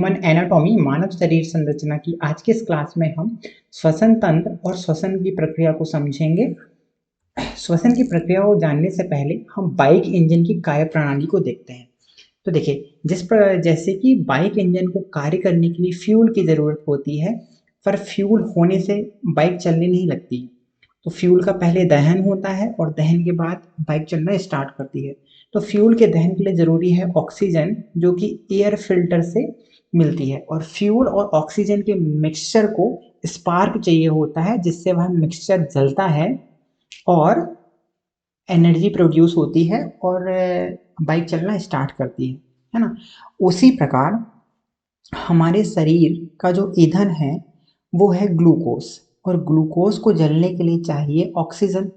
Human anatomy मानव शरीर संरचना की आज के इस क्लास में हम श्वसन तंत्र और श्वसन की प्रक्रिया को समझेंगे। श्वसन की प्रक्रिया को जानने से पहले हम बाइक इंजन की कार्य प्रणाली को देखते हैं। तो देखिए जैसे कि बाइक इंजन को कार्य करने के लिए फ्यूल की ज़रूरत होती है, पर फ्यूल होने से बाइक चलने नहीं लगती। तो फ्यूल का पहले दहन होता है और दहन के बाद बाइक चलना स्टार्ट करती है। तो फ्यूल के दहन के लिए ज़रूरी है ऑक्सीजन, जो कि एयर फिल्टर से मिलती है, और फ्यूल और ऑक्सीजन के मिक्सचर को स्पार्क चाहिए होता है, जिससे वह मिक्सचर जलता है और एनर्जी प्रोड्यूस होती है और बाइक चलना स्टार्ट करती है ना। उसी प्रकार हमारे शरीर का जो ईंधन है वो है ग्लूकोज, और ग्लूकोज को जलने के लिए चाहिए ऑक्सीजन।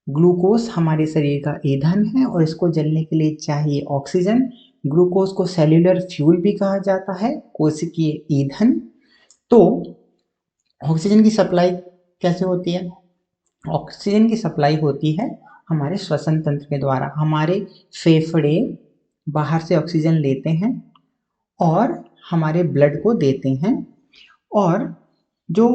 ग्लूकोज हमारे शरीर का ईंधन है और इसको जलने के लिए चाहिए ऑक्सीजन। ग्लूकोज को सेल्यूलर फ्यूल भी कहा जाता है, कोशिकीय ईंधन। तो ऑक्सीजन की सप्लाई कैसे होती है? ऑक्सीजन की सप्लाई होती है हमारे श्वसन तंत्र के द्वारा। हमारे फेफड़े बाहर से ऑक्सीजन लेते हैं और हमारे ब्लड को देते हैं, और जो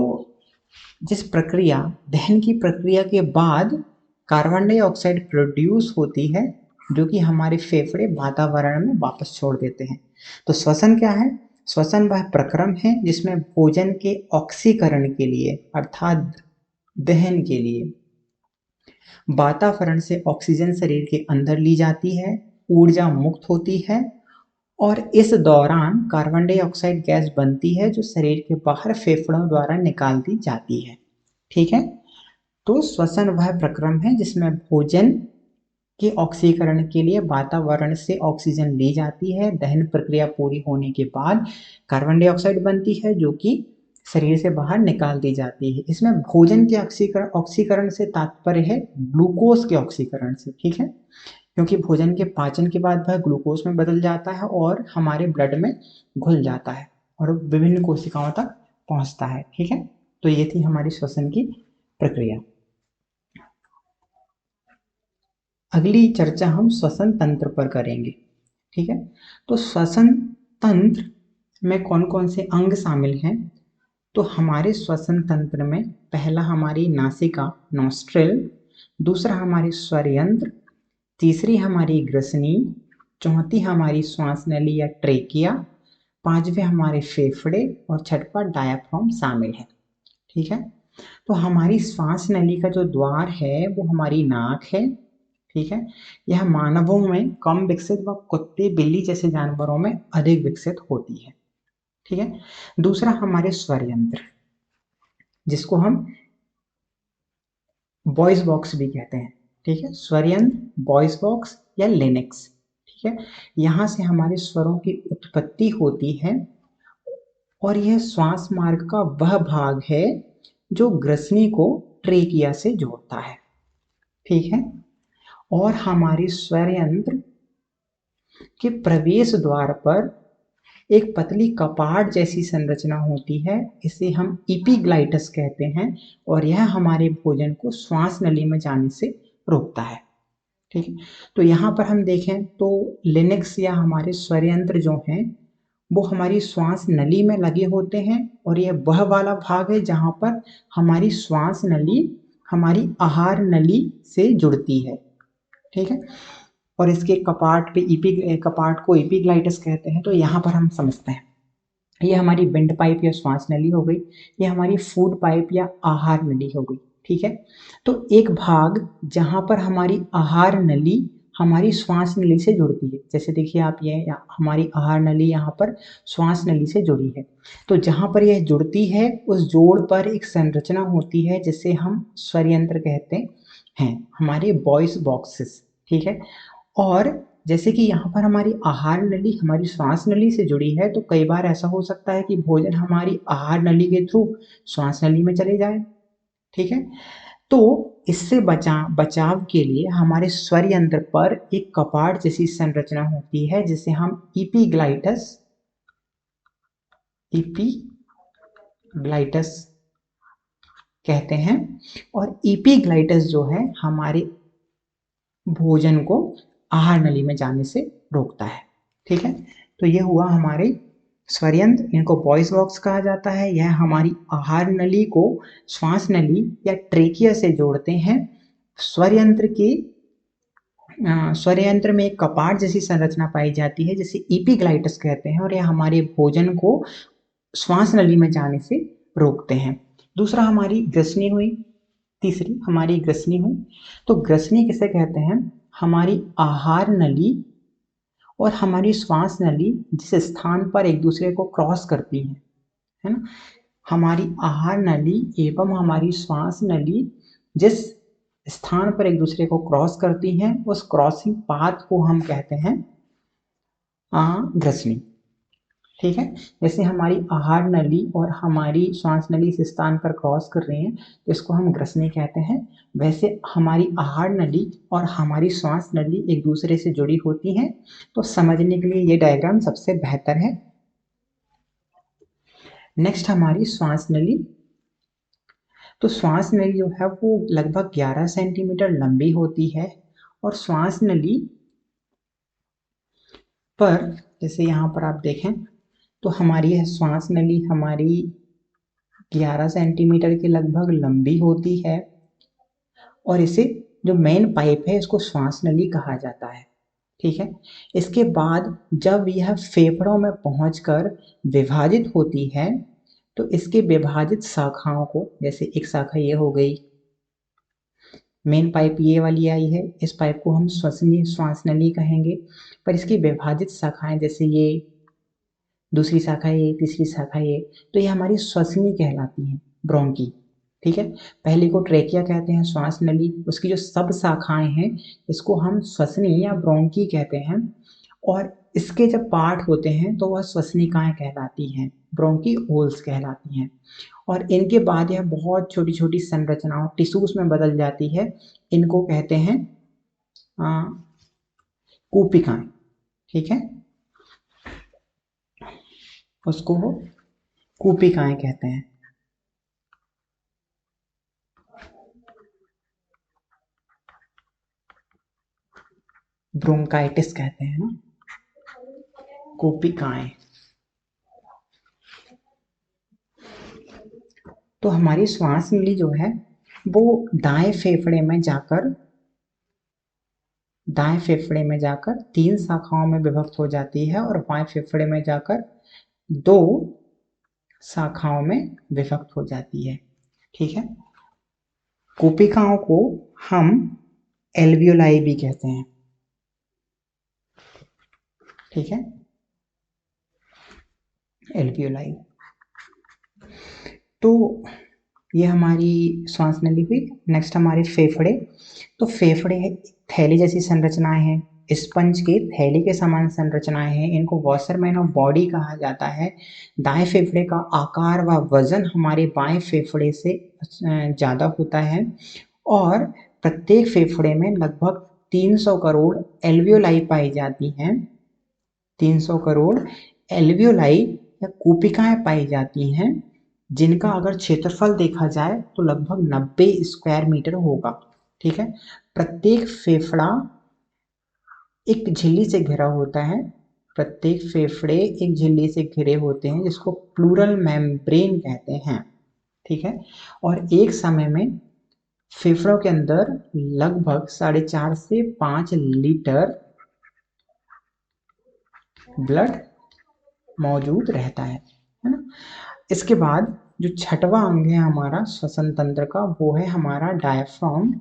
जिस प्रक्रिया दहन की प्रक्रिया के बाद कार्बन डाइऑक्साइड प्रोड्यूस होती है, जो कि हमारे फेफड़े वातावरण में वापस छोड़ देते हैं। तो श्वसन क्या है? श्वसन वह प्रक्रम है जिसमें भोजन के ऑक्सीकरण के लिए अर्थात दहन के लिए वातावरण से ऑक्सीजन शरीर के अंदर ली जाती है, ऊर्जा मुक्त होती है, और इस दौरान कार्बन डाइऑक्साइड गैस बनती है जो शरीर के बाहर फेफड़ों द्वारा निकाल दी जाती है। ठीक है। तो श्वसन वह प्रक्रम है जिसमें भोजन के ऑक्सीकरण के लिए वातावरण से ऑक्सीजन ली जाती है। दहन प्रक्रिया पूरी होने के बाद कार्बन डाइऑक्साइड बनती है जो कि शरीर से बाहर निकाल दी जाती है। इसमें भोजन के ऑक्सीकरण से तात्पर्य है ग्लूकोज के ऑक्सीकरण से। ठीक है, क्योंकि भोजन के पाचन के बाद वह ग्लूकोज में बदल जाता है और हमारे ब्लड में घुल जाता है और विभिन्न कोशिकाओं तक पहुंचता है। ठीक है, तो ये थी हमारी श्वसन की प्रक्रिया। अगली चर्चा हम श्वसन तंत्र पर करेंगे। ठीक है, तो श्वसन तंत्र में कौन कौन से अंग शामिल हैं? तो हमारे श्वसन तंत्र में पहला हमारी नासिका नॉस्ट्रिल, दूसरा हमारी स्वर यंत्र, तीसरी हमारी ग्रसनी, चौथी हमारी श्वास नली या ट्रेकिया, पांचवें हमारे फेफड़े और छठवा डायाफ्राम शामिल है। ठीक है, तो हमारी श्वास नली का जो द्वार है वो हमारी नाक है। ठीक है, यह मानवों में कम विकसित व कुत्ते बिल्ली जैसे जानवरों में अधिक विकसित होती है। ठीक है, दूसरा हमारे स्वर यंत्र, जिसको हम वॉइस बॉक्स भी कहते हैं। ठीक है, स्वर यंत्र, वॉइस बॉक्स या लिनक्स। ठीक है, यहाँ से हमारे स्वरों की उत्पत्ति होती है, और यह श्वास मार्ग का वह भाग है जो ग्रसनी को ट्रेकिया से जोड़ता है। ठीक है, और हमारे स्वर यंत्र के प्रवेश द्वार पर एक पतली कपाट जैसी संरचना होती है, इसे हम इपिग्लाइटस कहते हैं, और यह हमारे भोजन को श्वास नली में जाने से रोकता है। ठीक है, तो यहाँ पर हम देखें तो लिनक्स या हमारे स्वर यंत्र जो हैं वो हमारी श्वास नली में लगे होते हैं, और यह वह वाला भाग है जहाँ पर हमारी श्वास नली हमारी आहार नली से जुड़ती है। ठीक है, और इसके कपाट पे कपाट को इपिग्लाइटस कहते हैं। तो यहाँ पर हम समझते हैं ये हमारी विंड पाइप या श्वास नली हो गई, ये हमारी फूड पाइप या आहार नली हो गई। ठीक है, तो एक भाग जहाँ पर हमारी आहार नली हमारी श्वास नली से जुड़ती है, जैसे देखिए आप ये हमारी आहार नली यहाँ पर श्वास नली से जुड़ी है, तो जहाँ पर यह जुड़ती है उस जोड़ पर एक संरचना होती है जिसे हम स्वर यंत्र कहते हैं, हमारे वॉइस बॉक्सेस। ठीक है, और जैसे कि यहाँ पर हमारी आहार नली हमारी श्वास नली से जुड़ी है, तो कई बार ऐसा हो सकता है कि भोजन हमारी आहार नली के थ्रू श्वास नली में चले जाए। ठीक है, तो इससे बचाव के लिए हमारे स्वर यंत्र पर एक कपाट जैसी संरचना होती है जिसे हम इपिग्लाइटस कहते हैं, और इपिग्लाइटस जो है हमारे भोजन को आहार नली में जाने से रोकता है। ठीक है, तो ये हुआ हमारे स्वरयंत्र, इनको वॉइस बॉक्स कहा जाता है। यह हमारी आहार नली को श्वास नली या ट्रेकिया से जोड़ते हैं। स्वरयंत्र में एक कपाट जैसी संरचना पाई जाती है जिसे एपिग्लाइटिस कहते हैं, और यह हमारे भोजन को श्वास नली में जाने से रोकते हैं। दूसरा हमारी ग्रसनी हुई, तीसरी हमारी ग्रसनी हुई। तो ग्रसनी किसे कहते हैं? हमारी आहार नली और हमारी श्वास नली जिस स्थान पर एक दूसरे को क्रॉस करती है ना, हमारी आहार नली एवं हमारी श्वास नली जिस स्थान पर एक दूसरे को क्रॉस करती हैं, उस क्रॉसिंग पाथ को हम कहते हैं ग्रसनी। ठीक है, जैसे हमारी आहार नली और हमारी श्वास नली इस स्थान पर क्रॉस कर रही हैं तो इसको हम ग्रसनी कहते हैं। वैसे हमारी आहार नली और हमारी श्वास नली एक दूसरे से जुड़ी होती हैं, तो समझने के लिए ये डायग्राम सबसे बेहतर है। नेक्स्ट हमारी श्वास नली। तो श्वास नली जो है वो लगभग 11 सेंटीमीटर लंबी होती है, और श्वास नली पर जैसे यहाँ पर आप देखें तो हमारी यह श्वास नली हमारी 11 सेंटीमीटर के लगभग लंबी होती है, और इसे जो मेन पाइप है इसको श्वास नली कहा जाता है। ठीक है, इसके बाद जब यह फेफड़ों में पहुंचकर विभाजित होती है तो इसके विभाजित शाखाओं को, जैसे एक शाखा ये हो गई, मेन पाइप ये वाली आई है, इस पाइप को हम श्वसनीय श्वास नली कहेंगे। पर इसकी विभाजित शाखाएं जैसे ये दूसरी शाखा ये, तीसरी शाखा ये, तो ये हमारी श्वसनी कहलाती हैं, ब्रोंकी। ठीक है, पहले को ट्रेकिया कहते हैं श्वास नली, उसकी जो सब शाखाएं हैं इसको हम श्वसनी या ब्रोंकी कहते हैं, और इसके जब पार्ट होते हैं तो वह श्वसनिकाएं कहलाती हैं, ब्रोंकी होल्स कहलाती हैं। और इनके बाद यह बहुत छोटी छोटी संरचनाओं टिश्यूज में बदल जाती है, इनको कहते हैं कूपिकाएं। ठीक है, उसको कूपिकाएं कहते हैं। ब्रोंकाइटिस कहते हैं ना, कूपिकाएं। तो हमारी श्वास नली जो है वो दाएं फेफड़े में जाकर 3 शाखाओं में विभक्त हो जाती है, और बाएं फेफड़े में जाकर 2 शाखाओं में विभक्त हो जाती है। ठीक है, कूपिकाओं को हम एल्वियोलाई भी कहते हैं। ठीक है, एल्वियोलाई। तो ये हमारी श्वास नली हुई। नेक्स्ट हमारे फेफड़े। तो फेफड़े थैली जैसी संरचनाएं हैं, स्पंज के थैली के समान संरचनाएं हैं, इनको वॉशरमैन ऑफ बॉडी कहा जाता है। दाएं फेफड़े का आकार व वजन हमारे बाएं फेफड़े से ज़्यादा होता है, और प्रत्येक फेफड़े में लगभग 300 करोड़ एल्वियोलाई पाई जाती हैं। 300 करोड़ एल्वियोलाई या कूपिकाएं पाई जाती हैं, जिनका अगर क्षेत्रफल देखा जाए तो लगभग 90 स्क्वायर मीटर होगा। ठीक है, प्रत्येक फेफड़ा एक झिल्ली से घिरा होता है, प्रत्येक फेफड़े एक झिल्ली से घिरे होते हैं जिसको प्लूरल मेम्ब्रेन कहते हैं। ठीक है, और एक समय में फेफड़ों के अंदर लगभग 4.5 से 5 लीटर ब्लड मौजूद रहता है ना। इसके बाद जो छठवां अंग है हमारा श्वसन तंत्र का, वो है हमारा डायफ्राम।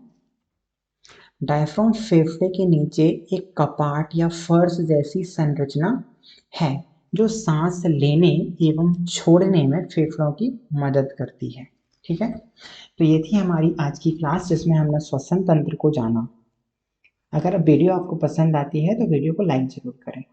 डायफ्राम फेफड़े के नीचे एक कपाट या फर्श जैसी संरचना है जो सांस लेने एवं छोड़ने में फेफड़ों की मदद करती है। ठीक है, तो ये थी हमारी आज की क्लास जिसमें हमने श्वसन तंत्र को जाना। अगर वीडियो आपको पसंद आती है तो वीडियो को लाइक जरूर करें।